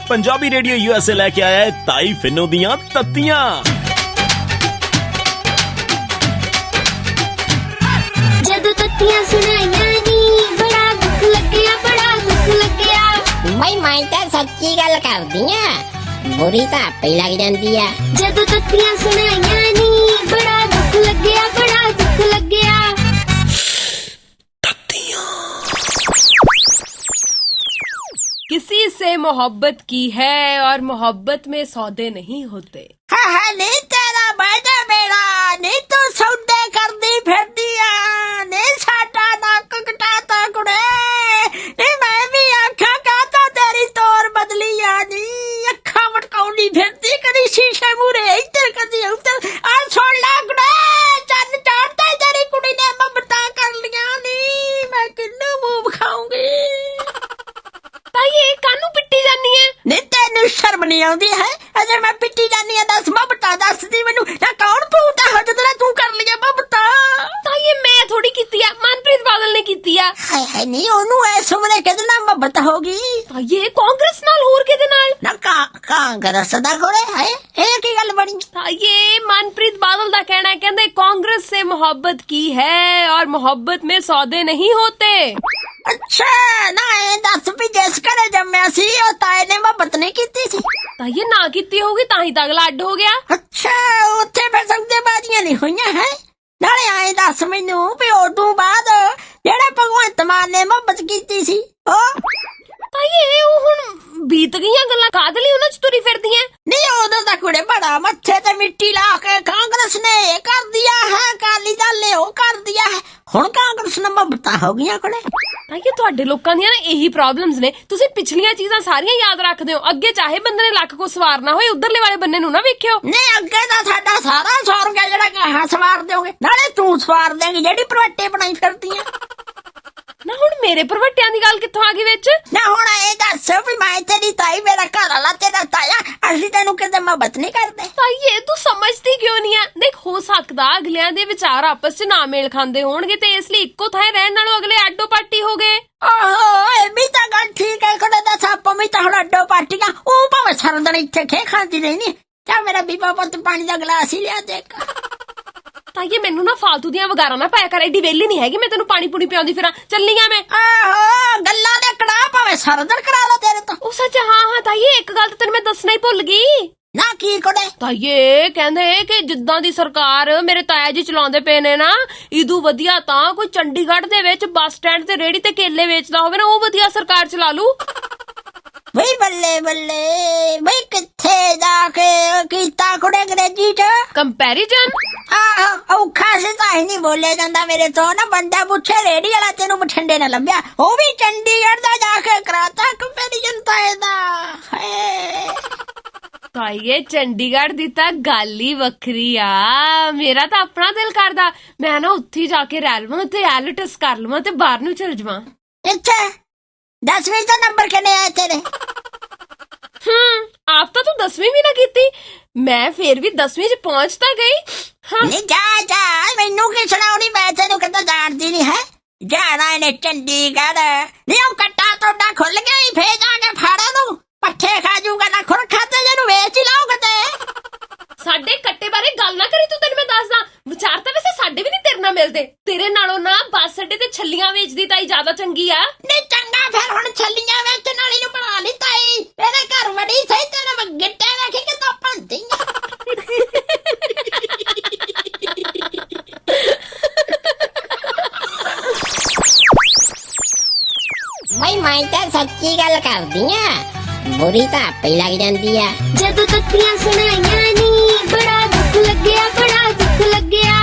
Punjabi radio USA लेके आया है ताई फिनो दियां तत्तियां। जदों तत्तियां सुनाइयां नी बड़ा दुख लग्या, बड़ा दुख लग्या। भाई मैं तो सच्ची गल करदी आ, बुरी तो आपे लग जांदी आ। जदों तत्तियां सुनाइयां नी बड़ा दुख लग्या, बड़ा दुख लग्या। किसी से मोहब्बत की है और मोहब्बत में सौदे नहीं होते। हाँ नहीं तेरा बेटा मेरा नहीं तो सौदे करदी फिरदी आ, नहीं साडा नक कटाता कुड़े, नहीं मैं भी आखा कहता तेरी तौर बदली आ, नहीं अखा मटकाउंदी फिरदी कदी शीशे मूरे इधर कदी उधर। आ सुन ला कुड़े चन्न चढ़ता तेरी कुड़ी ने ममता कर लिया, नहीं मैं किन्नू मुंह खाऊंगी। ये कानू पिट्टी जानी है नहीं तेन शर्म नहीं आती है अजय मैं पिट्टी जानी है। दस ममता दस दी मैनू ना कौन पूता हो जदरा तू कर लिया ममता। ये मैं थोड़ी कीती है, मनप्रीत बादल ने कीती है। हाय हाय नहीं ओनू ऐ सुमने किदे नाल मोहब्बत होगी। ये कांग्रेस नाल होर किदे नाल ना कांग्रेस दा कोले है ए की गल बनी। ये मनप्रीत बादल दा कहना है, कहंदे कांग्रेस से मोहब्बत की है और मोहब्बत में सौदे नहीं होते। अच्छा ना ए दस भी जिस घरे जम्मिया सी ओ ताए ने मोहब्बत नहीं कीती सी। ये ना कीती होगी ताही तक अड्ड हो गया। अच्छा उत्थे फिर सौदेबाजियां नहीं होईयां है। नाले आए दस मैनू भी उदों बाद जेड़ा भगवंत मान ने मोहब्बत कीती सी ओ ये हुण बीत गईयां गल्लां कादली उन्हां च तुरी फिरदियां। नहीं उदों तां कुड़े बड़ा मत्थे ते मिट्टी ला के कांग्रेस ने ये कर दिया है, अकाली दल ने वो कर दिया है, हुण कांग्रेस ने मोहब्बतां हो गईयां कुड़े। ये तुहाडे लोकां दियां ना यही प्रॉब्लम्स ने, तुसीं पिछलियां चीज़ां सारियां याद रखदे हो, अगे चाहे बंदे ने लक को सवारना होए उधरले वाले बन्ने नूं ना वेखियो। नहीं अगे तां साडा सारा सवार गया जेड़ा कहा सवार दोगे, नाले तू सवार देंगी जेड़ी परवट्टे बनाई फिरदी है। ना हुण मेरे परवट्टियां दी गल कित्थों आ गई विच? ना हुण ए दस भी मैं तेरी ताई मेरा घर वाला तेरा ताया असली तेनू किते मोहब्बत नहीं करदे। ये तू समझदी क्यों नहीं है? देख हो सकदा अगलियां दे विचार आपस च ना मेल खांदे होणगे ते इसलिए इक्को थां रहण नालों अगले आडो पार्टी हो गए। ओहो ए भी तां गल ठीक है कुड़े दस आप भी तां हुण आडो पार्टियां ओ भावें सारा दिन इत्थे खे खांदी रहनी। क्या मेरा बीबा पुत्त पानी दा गिलास ही लिया दे। ये मैनू ना फालतू दियां वगारा ना पाया कर, एडी वेली नहीं हैगी मैं तेनू पानी पूनी पियाउंदी फिरां। चलनी आ मैं। आहो गल्लां दे कड़ा भावें सारा दिन करा ला तेरे तो। ओ सच हाँ ताईए एक गल ते तेनू मैं दसना ही भुल गई। ना की कुड़े? ताईए कहंदे कि जिद्दां दी सरकार मेरे ताया जी चलाउंदे पे ने ना, इदू वधिया तां कोई चंडीगढ़ दे विच बस स्टैंड ते रेहड़ी ते केले वेचदा होवे ना, ओ वधिया सरकार चला लू। भाई बल्ले बल्ले भाई किथे जाके कीता कुड़े अंग्रेजी च कंपैरिजन। औखा से ताही नहीं बोले जांदा मेरे तो ना, बंदा पूछे रेडी वाला तेनू बठिंडे ना लभ्या, ओ भी चंडीगढ़ दा जाके कराता कंपैरिजन ताए दा। ताईए चंडीगढ़ दी तां गल ही वखरी आ, मेरा तां अपना दिल करदा मैं ना उत्थे जाके रह लवां ते एलिटस कर लवां ते बाहर नू चल जावां। अच्छा 10वीं का नंबर कितने आए तेरे? आप तो 10वीं भी ना कीती, मैं फिर भी 10वीं च पहुंचता गई। हाँ। नहीं जा मैनू की सुनाउनी, मैं तेनू कहता जानती नहीं है। जाना इन्हें चंडीगढ़ नहीं ओ कट्टा तोड़ा खुल गया ही फेज आके फाड़े नू पट्ठे खा जूगा ना खुर खाते जेनू वेच ही लाओ कते। साडे कट्टे बारे गल ना करी तू, तेन मैं दसदा विचार तां वैसे साडे भी नहीं तेरे नाल मिलदे, तेरे नालों ना बस अड्डे ते छल्लियां वेचदी ताई ज्यादा चंगी आ। नहीं चंगा फिर हुण छल्लियां वेचण वाली नू बना ली ताई, मेरे घर वड़ी सही तेरे गिट्टे वेखी कि तो भंदी भाई मैं तो सच्ची गल करदी आ, बुरी तो आपे लग जांदी आ। जदों तत्तियां सुनाइयां नी बड़ा दुख लग्या, बड़ा दुख लग्या।